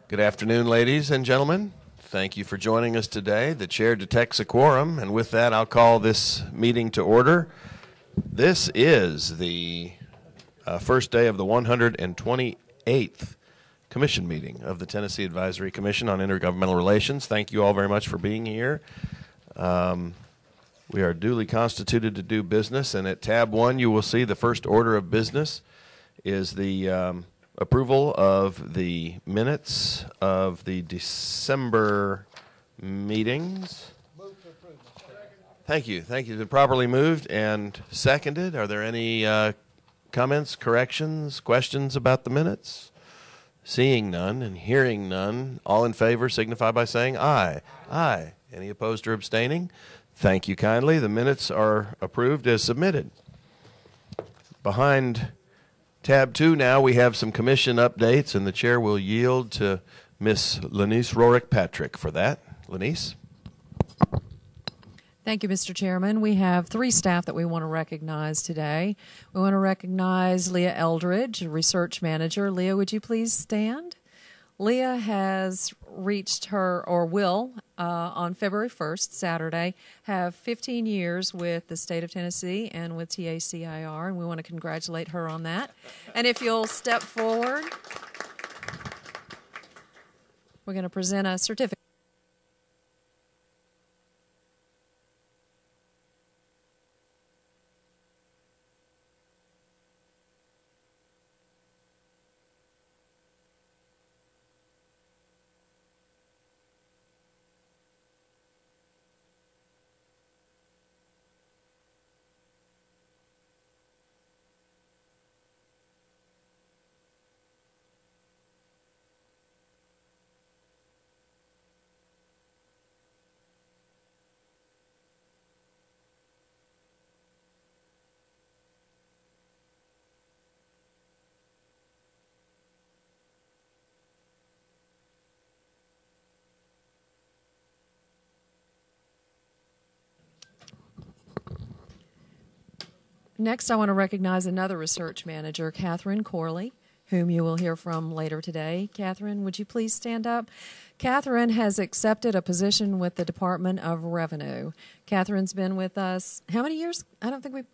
Good afternoon, ladies and gentlemen. Thank you for joining us today. The chair detects a quorum, and with that, I'll call this meeting to order. This is the first day of the 128th Commission meeting of the Tennessee Advisory Commission on Intergovernmental Relations. Thank you all very much for being here. We are duly constituted to do business, and at tab 1 you will see the first order of business is the approval of the minutes of the December meetings. Move to approve. Thank you. Thank you. It's been properly moved and seconded. Are there any comments, corrections, questions about the minutes? Seeing none and hearing none, all in favor signify by saying aye. Aye. Any opposed or abstaining? Thank you kindly. The minutes are approved as submitted. Behind tab 2 now we have some commission updates, and the chair will yield to Miss Lenice Rorick-Patrick for that. Lenice? Thank you, Mr. Chairman. We have 3 staff that we want to recognize today. We want to recognize Leah Eldridge, Research Manager. Leah, would you please stand? Leah has reached her, or will, on February 1st, Saturday, have 15 years with the state of Tennessee and with TACIR, and we want to congratulate her on that. And if you'll step forward, we're going to present a certificate. Next, I want to recognize another research manager, Catherine Corley, whom you will hear from later today. Catherine, would you please stand up? Catherine has accepted a position with the Department of Revenue. Catherine's been with us, how many years? I don't think we've...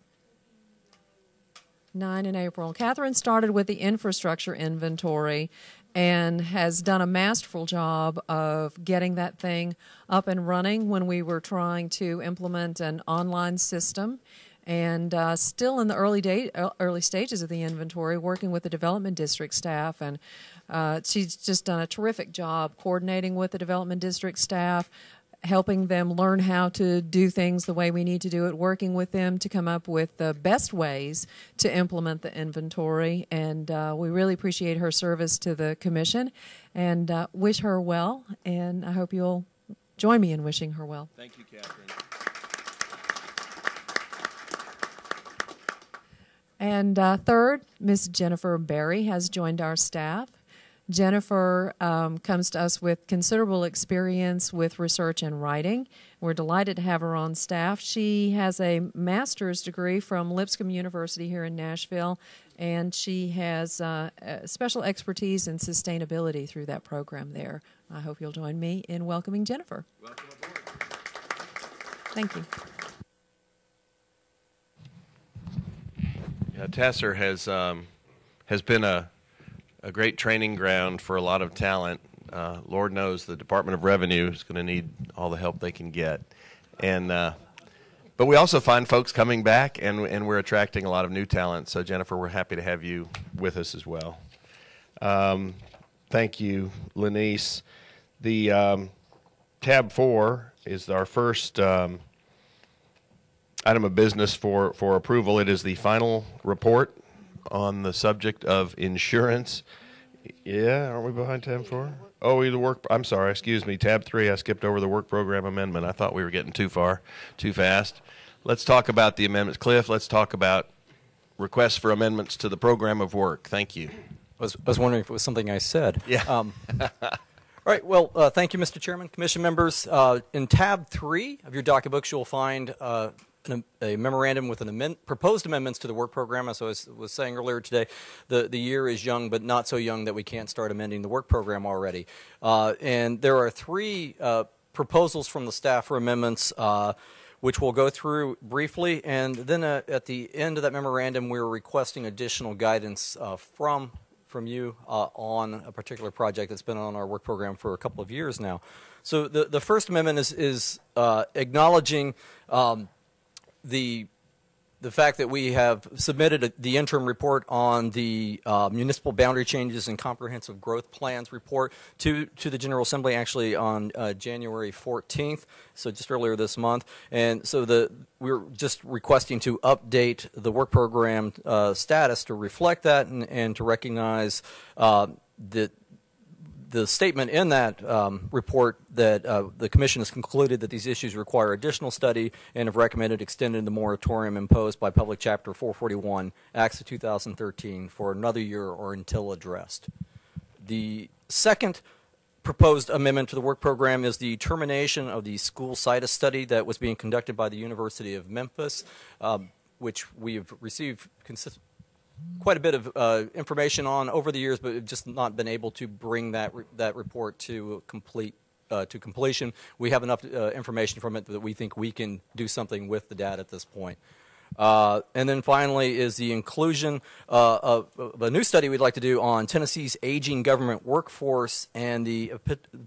9 in April. Catherine started with the infrastructure inventory and has done a masterful job of getting that thing up and running when we were trying to implement an online system. And still in the early stages of the inventory, working with the development district staff, and she's just done a terrific job coordinating with the development district staff, helping them learn how to do things the way we need to do it, working with them to come up with the best ways to implement the inventory. And we really appreciate her service to the commission and wish her well, and I hope you'll join me in wishing her well. Thank you, Catherine. And third, Ms. Jennifer Berry has joined our staff. Jennifer comes to us with considerable experience with research and writing. We're delighted to have her on staff. She has a master's degree from Lipscomb University here in Nashville, and she has special expertise in sustainability through that program there. I hope you'll join me in welcoming Jennifer. Welcome aboard. Thank you. TACIR has been a great training ground for a lot of talent. Lord knows the Department of Revenue is going to need all the help they can get. And but we also find folks coming back, and we're attracting a lot of new talent. So, Jennifer, we're happy to have you with us as well. Thank you, Lenice. The tab 4 is our first item of business for approval. It is the final report on the subject of insurance. Yeah, aren't we behind tab 4? Oh, the work. I'm sorry, excuse me. Tab 3, I skipped over the work program amendment. I thought we were getting too fast. Let's talk about the amendments. Cliff, let's talk about requests for amendments to the program of work. Thank you. I was wondering if it was something I said. Yeah. All right. Well, thank you, Mr. Chairman, Commission members. In tab 3 of your docket books, you'll find a memorandum with proposed amendments to the work program. As I was saying earlier today, the year is young, but not so young that we can't start amending the work program already. And there are three proposals from the staff for amendments, which we'll go through briefly. And then at the end of that memorandum, we're requesting additional guidance from you on a particular project that's been on our work program for a couple of years now. So the first amendment is acknowledging the fact that we have submitted the interim report on the municipal boundary changes and comprehensive growth plans report to the General Assembly, actually on January 14th, so just earlier this month. And so we're just requesting to update the work program status to reflect that and to recognize that the statement in that report that the Commission has concluded that these issues require additional study and have recommended extending the moratorium imposed by Public Chapter 441, Acts of 2013, for another year or until addressed. The second proposed amendment to the work program is the termination of the school situs study that was being conducted by the University of Memphis, which we've received quite a bit of information on over the years, but just not been able to bring that report to completion. We have enough information from it that we think we can do something with the data at this point. And then finally is the inclusion of a new study we'd like to do on Tennessee's aging government workforce and the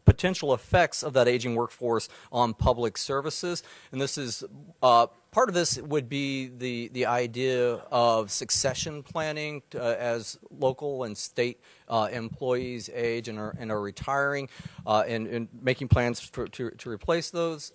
potential effects of that aging workforce on public services. And this is part of this would be the idea of succession planning as local and state employees age and are retiring, and making plans to replace those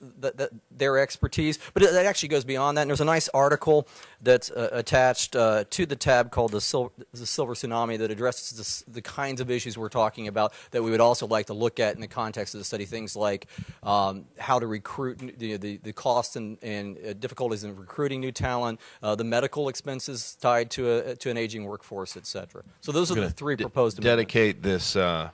their expertise. But it actually goes beyond that. And there's a nice article that's attached to the tab called the Silver Tsunami that addresses the kinds of issues we're talking about that we would also like to look at in the context of the study. Things like how to recruit, the costs and difficulties in recruiting new talent, the medical expenses tied to an aging workforce, etc. So those are the three proposed amendments. Dedicate this the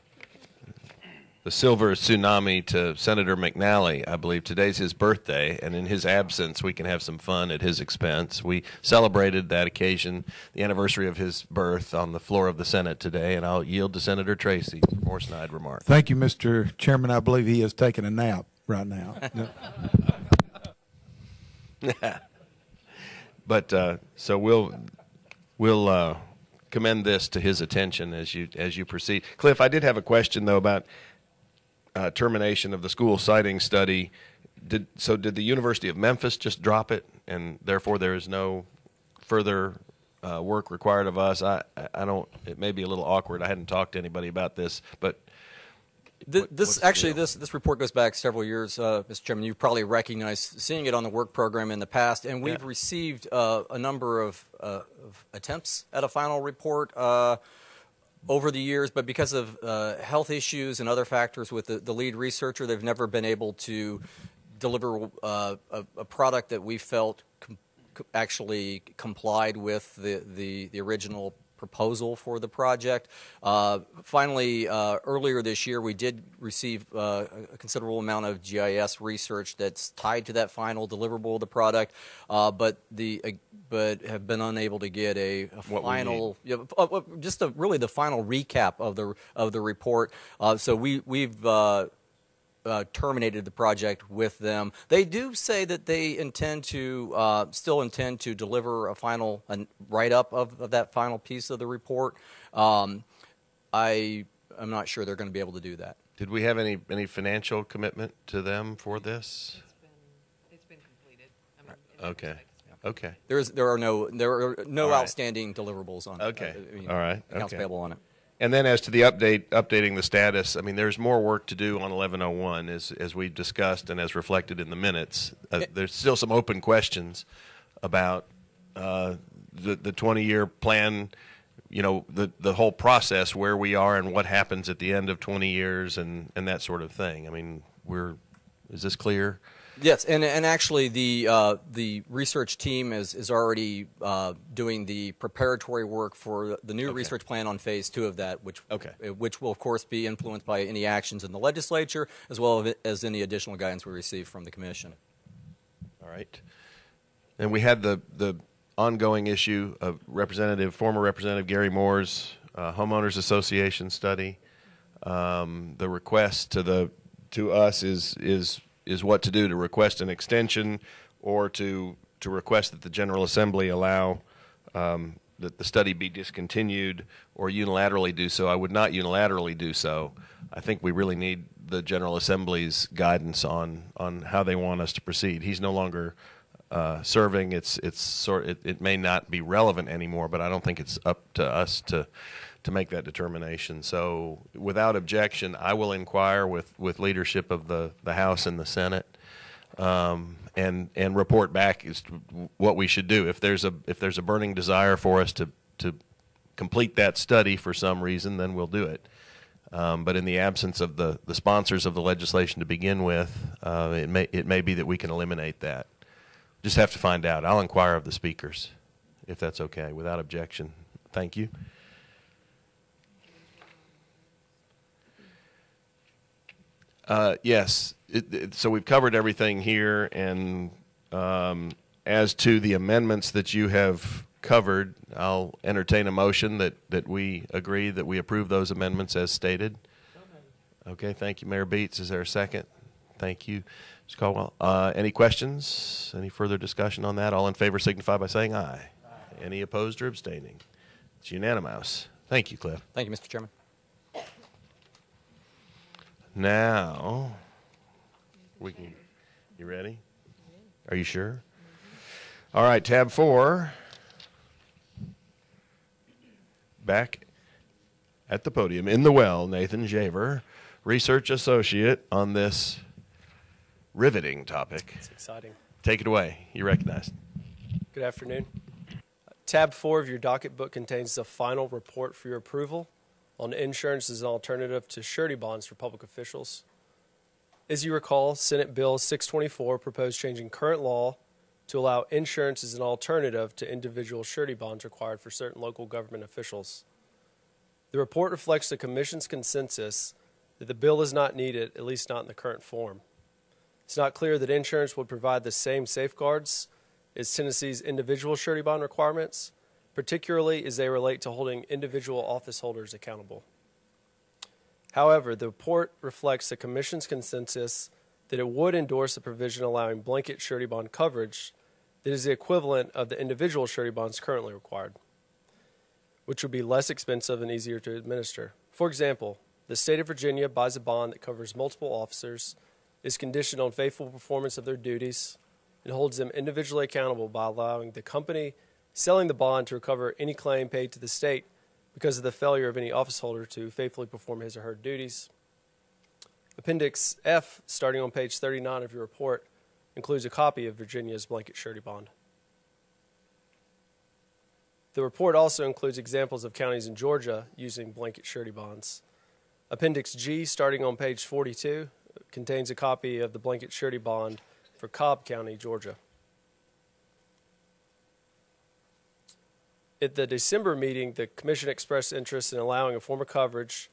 Silver Tsunami to Senator McNally. I believe today's his birthday, and in his absence, we can have some fun at his expense. We celebrated that occasion, the anniversary of his birth, on the floor of the Senate today, and I'll yield to Senator Tracy for more snide remarks. Thank you, Mr. Chairman. I believe he is taking a nap right now. But so we'll commend this to his attention as you proceed. Cliff, I did have a question though about termination of the school siting study. Did the University of Memphis just drop it, and therefore there is no further work required of us? I don't. It may be a little awkward. I hadn't talked to anybody about this, but. This report goes back several years, Mr. Chairman. You've probably recognized seeing it on the work program in the past, and we've received a number of attempts at a final report over the years, but because of health issues and other factors with the lead researcher, they've never been able to deliver a product that we felt actually complied with the original proposal for the project. Finally, earlier this year, we did receive a considerable amount of GIS research that's tied to that final deliverable of the product, but have been unable to get a final, really the final recap of the report. So we've terminated the project with them. They do say that they still intend to deliver a write-up of that final piece of the report. I'm not sure they're going to be able to do that. Did we have any financial commitment to them for this? It's been completed. Okay. Okay. There are no right. outstanding deliverables on it. Okay. All right. Accounts payable on it. And then as to the updating the status, I mean, there's more work to do on 1101, as we discussed and as reflected in the minutes. There's still some open questions about the 20-year plan, the whole process, where we are and what happens at the end of 20 years and that sort of thing. I mean, is this clear? Yes, and actually the research team is already doing the preparatory work for the new research plan on phase 2 of that, which will of course be influenced by any actions in the legislature as well as any additional guidance we receive from the commission. All right. And we had the ongoing issue of former Representative Gary Moore's homeowners association study. The request to us is what to do, to request an extension or to request that the General Assembly allow that the study be discontinued or unilaterally do so. I would not unilaterally do so. I think we really need the General Assembly's guidance on how they want us to proceed. He's no longer serving. It may not be relevant anymore, but I don't think it's up to us to make that determination. So without objection, I will inquire with leadership of the House and the Senate and report back as to what we should do. If there's a burning desire for us to complete that study for some reason, then we'll do it. But in the absence of the sponsors of the legislation to begin with, it may be that we can eliminate that. Just have to find out. I'll inquire of the speakers, if that's okay, without objection. Thank you. Yes. So we've covered everything here, and as to the amendments that you have covered, I'll entertain a motion that we agree that we approve those amendments as stated. Okay, thank you, Mayor Beats. Is there a second? Thank you, Mr. Caldwell. Any questions? Any further discussion on that? All in favor signify by saying aye. Aye. Any opposed or abstaining? It's unanimous. Thank you, Cliff. Thank you, Mr. Chairman. Now, you ready? Are you sure? All right, tab 4. Back at the podium, in the well, Nathan Javer, research associate on this riveting topic. It's exciting. Take it away. You're recognized. Good afternoon. Tab 4 of your docket book contains the final report for your approval on insurance as an alternative to surety bonds for public officials. As you recall, Senate Bill 624 proposed changing current law to allow insurance as an alternative to individual surety bonds required for certain local government officials. The report reflects the Commission's consensus that the bill is not needed, at least not in the current form. It's not clear that insurance would provide the same safeguards as Tennessee's individual surety bond requirements, particularly as they relate to holding individual office holders accountable. However, the report reflects the Commission's consensus that it would endorse a provision allowing blanket surety bond coverage that is the equivalent of the individual surety bonds currently required, which would be less expensive and easier to administer. For example, the state of Virginia buys a bond that covers multiple officers, is conditioned on faithful performance of their duties, and holds them individually accountable by allowing the company selling the bond to recover any claim paid to the state because of the failure of any office holder to faithfully perform his or her duties. Appendix F, starting on page 39 of your report, includes a copy of Virginia's blanket surety bond. The report also includes examples of counties in Georgia using blanket surety bonds. Appendix G, starting on page 42, contains a copy of the blanket surety bond for Cobb County, Georgia. At the December meeting, the Commission expressed interest in allowing a form of coverage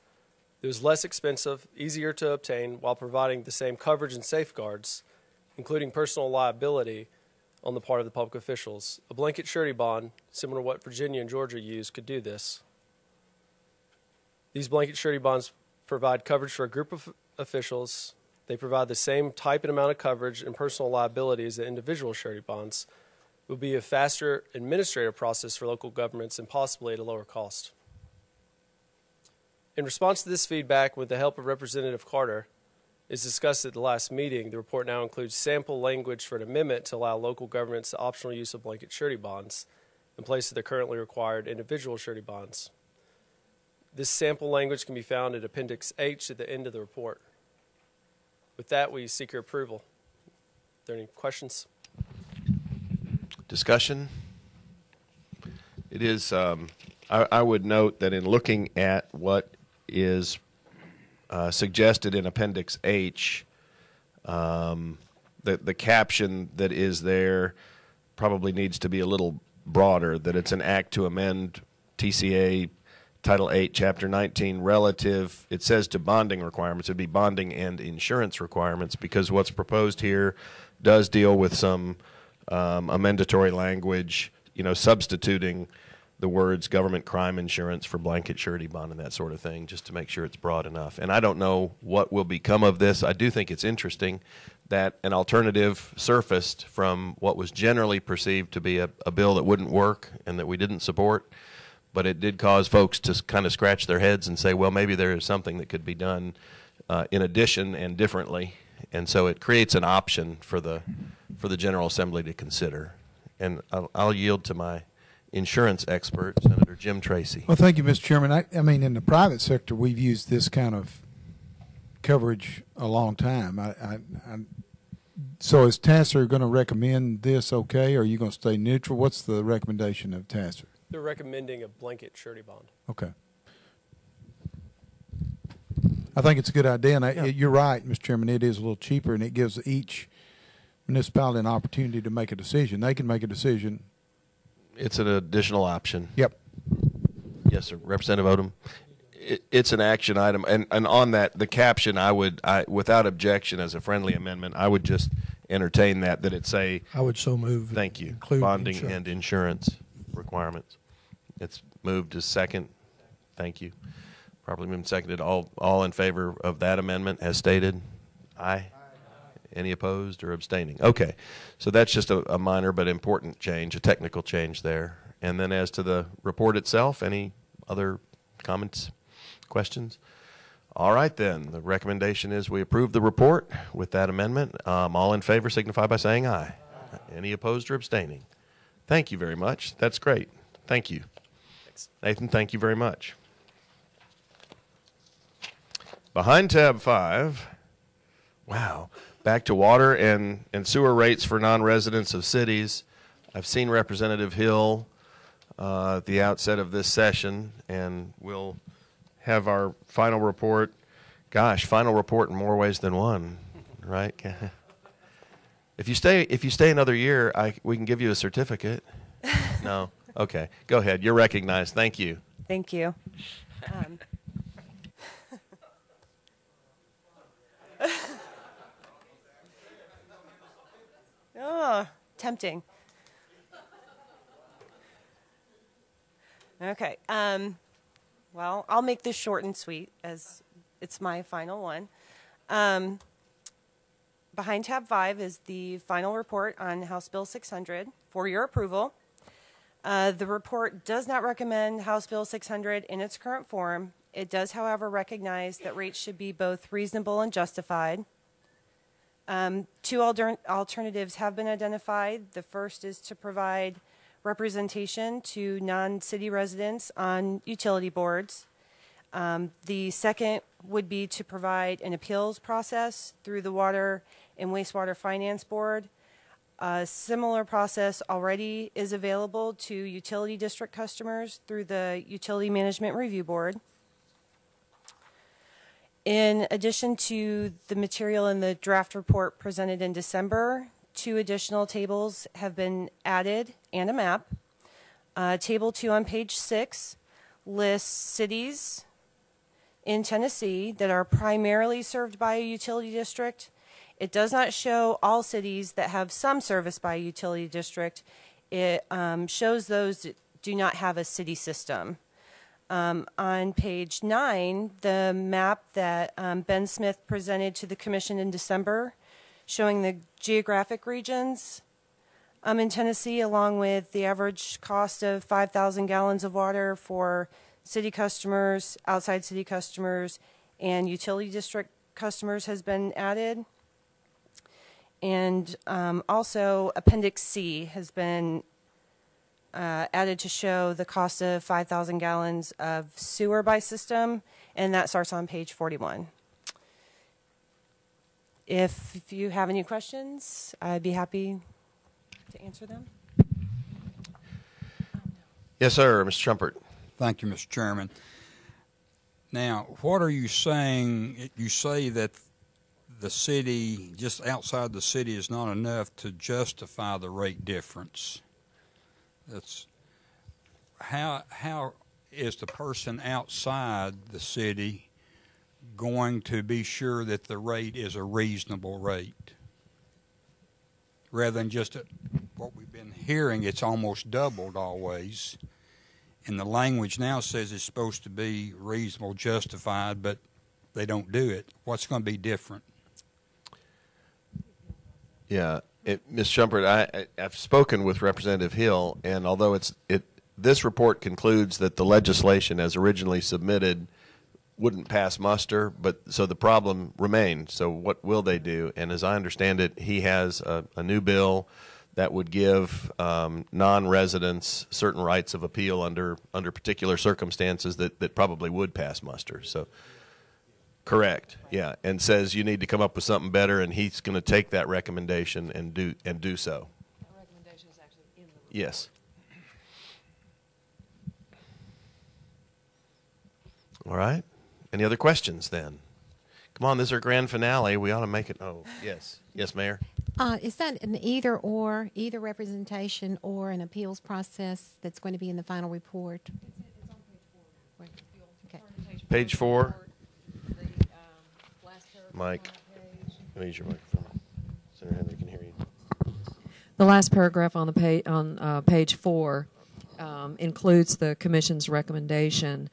that was less expensive, easier to obtain, while providing the same coverage and safeguards, including personal liability on the part of the public officials. A blanket surety bond, similar to what Virginia and Georgia use, could do this. These blanket surety bonds provide coverage for a group of officials. They provide the same type and amount of coverage and personal liability as the individual surety bonds. It will be a faster administrative process for local governments and possibly at a lower cost. In response to this feedback, with the help of Representative Carter, as discussed at the last meeting, the report now includes sample language for an amendment to allow local governments the optional use of blanket surety bonds in place of the currently required individual surety bonds. This sample language can be found at Appendix H at the end of the report. With that, we seek your approval. Are there any questions? Discussion? It is, I would note that in looking at what is suggested in Appendix H, the caption that is there probably needs to be a little broader, that it's an act to amend TCA Title 8, Chapter 19, relative, it says to bonding requirements. It would be bonding and insurance requirements, because what's proposed here does deal with some amendatory language, substituting the words government crime insurance for blanket surety bond and that sort of thing, just to make sure it's broad enough. And I don't know what will become of this. I do think it's interesting that an alternative surfaced from what was generally perceived to be a bill that wouldn't work and that we didn't support. But it did cause folks to kind of scratch their heads and say, well, maybe there is something that could be done in addition and differently. And so it creates an option for the General Assembly to consider. And I'll yield to my insurance expert, Senator Jim Tracy. Well, thank you, Mr. Chairman. I mean, in the private sector, we've used this kind of coverage a long time. So is TACIR going to recommend this okay, or are you going to stay neutral? What's the recommendation of TACIR? They're recommending a blanket surety bond. Okay. I think it's a good idea, and you're right, Mr. Chairman. It is a little cheaper, and it gives each municipality an opportunity to make a decision. They can make a decision. It's an additional option. Yep. Yes, sir. Representative Odom. It's an action item, and on that, the caption, I without objection, as a friendly amendment, I would just entertain that it say. I would so move. Thank you. Include Bonding insurance. and insurance requirements. It's moved as second. Thank you. Properly moved and seconded. All in favor of that amendment as stated? Aye. Any opposed or abstaining? Okay. So that's just a minor but important change, a technical change there. And then as to the report itself, any other comments, questions? All right, then. The recommendation is we approve the report with that amendment. All in favor signify by saying aye. Any opposed or abstaining? Thank you very much. That's great. Thank you. Thanks. Nathan, thank you very much. Behind tab 5, wow, back to water and sewer rates for non-residents of cities. I've seen Representative Hill at the outset of this session, and we'll have our final report. Gosh, final report in more ways than one, right? If you stay another year, we can give you a certificate. No? Okay. Go ahead. You're recognized. Thank you. Thank you. Oh, tempting. Okay. Well, I'll make this short and sweet as it's my final one. Behind tab 5 is the final report on House Bill 600 for your approval. The report does not recommend House Bill 600 in its current form. It does, however, recognize that rates should be both reasonable and justified. Two alternatives have been identified. The first is to provide representation to non-city residents on utility boards. The second would be to provide an appeals process through the Water and Wastewater Finance Board. A similar process already is available to utility district customers through the Utility Management Review Board. In addition to the material in the draft report presented in December, 2 additional tables have been added and a map. Table 2 on page 6 lists cities in Tennessee that are primarily served by a utility district. It does not show all cities that have some service by a utility district. It shows those that do not have a city system. On page 9, the map that Ben Smith presented to the Commission in December, showing the geographic regions in Tennessee, along with the average cost of 5,000 gallons of water for city customers, outside city customers, and utility district customers has been added. And also Appendix C has been added to show the cost of 5,000 gallons of sewer by system, and that starts on page 41. If you have any questions, I'd be happy to answer them. Yes, sir. Mr. Trumpert. Thank you, Mr. Chairman. Now, what are you saying? You say that the city, just outside the city, is not enough to justify the rate difference. That's how is the person outside the city going to be sure that the rate is a reasonable rate rather than just what we've been hearing, it's almost doubled always. And the language now says it's supposed to be reasonable, justified, but they don't do it. What's going to be different? Yeah, Ms. Shumpert, I've spoken with Representative Hill, and although this report concludes that the legislation as originally submitted wouldn't pass muster, but so the problem remains. So what will they do? And as I understand it, he has a new bill that would give non-residents certain rights of appeal under particular circumstances that probably would pass muster. So, correct, yeah, and says you need to come up with something better, and he's going to take that recommendation and do so. That recommendation is actually in the report. Yes. All right. Any other questions then? Come on, this is our grand finale. We ought to make it. Oh, yes. Yes, Mayor. Is that an either representation or an appeals process that's going to be in the final report? It's on page 4. Okay. Page 4. The last paragraph Mike, on that page. use your microphone. Senator Henry can hear you. The last paragraph on the page 4 includes the Commission's recommendation.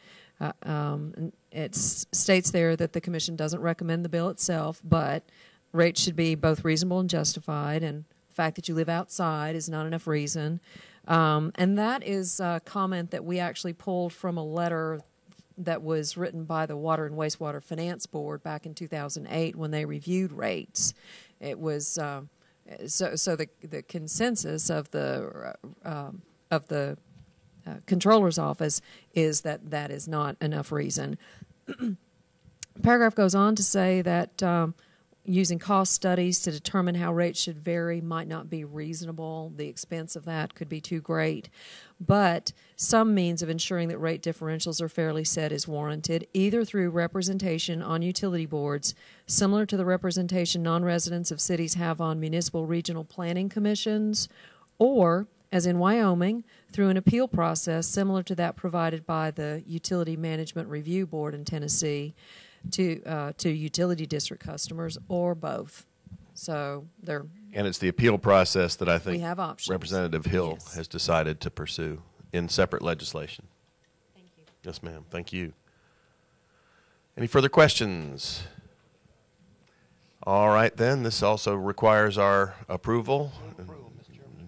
It states there that the Commission doesn't recommend the bill itself, but rates should be both reasonable and justified, and the fact that you live outside is not enough reason. And that is a comment that we actually pulled from a letter that was written by the Water and Wastewater Finance Board back in 2008 when they reviewed rates. It was so the consensus of the Controller's Office is that that is not enough reason. The paragraph goes on to say that using cost studies to determine how rates should vary might not be reasonable. The expense of that could be too great. But some means of ensuring that rate differentials are fairly set is warranted, either through representation on utility boards, similar to the representation non-residents of cities have on municipal regional planning commissions, or, as in Wyoming, through an appeal process similar to that provided by the Utility Management Review Board in Tennessee to utility district customers, or both. So they're... And it's the appeal process that I think we have options. Representative Hill Yes. has decided to pursue in separate legislation. Thank you. Yes, ma'am. Thank you. Any further questions? All right, then. This also requires our approval.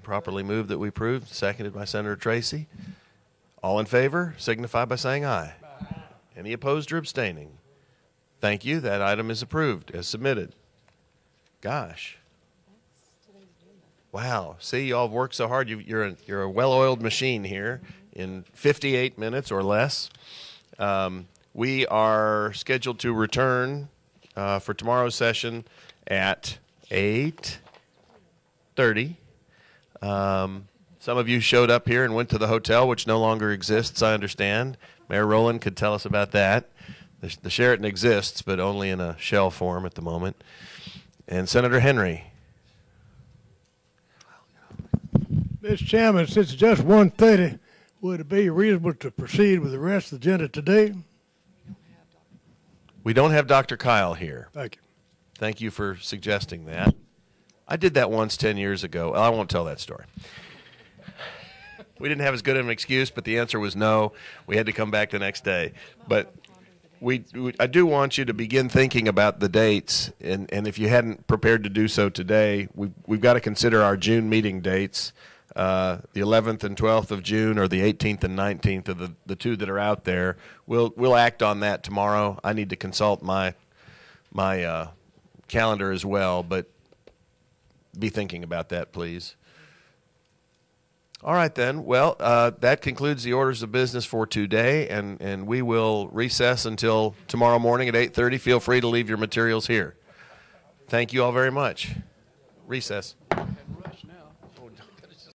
Properly moved that we approve, seconded by Senator Tracy. All in favor, signify by saying aye. Aye. Any opposed or abstaining? Thank you. That item is approved as submitted. Gosh. Wow. See, y'all have worked so hard. You're a well-oiled machine here in 58 minutes or less. We are scheduled to return for tomorrow's session at 8:30. Some of you showed up here and went to the hotel, which no longer exists, I understand. Mayor Rowland could tell us about that. The Sheraton exists, but only in a shell form at the moment. And Senator Henry. Mr. Chairman, since it's just 1:30, would it be reasonable to proceed with the rest of the agenda today? We don't have Dr. Kyle here. Thank you. Thank you for suggesting that. I did that once 10 years ago. I won't tell that story. We didn't have as good of an excuse, but the answer was no. We had to come back the next day. But I do want you to begin thinking about the dates, and if you hadn't prepared to do so today, we've got to consider our June meeting dates. The 11th and 12th of June, or the 18th and 19th of the two that are out there. We'll act on that tomorrow. I need to consult my calendar as well, but be thinking about that, please. All right, then. Well, that concludes the orders of business for today, and we will recess until tomorrow morning at 8:30. Feel free to leave your materials here. Thank you all very much. Recess.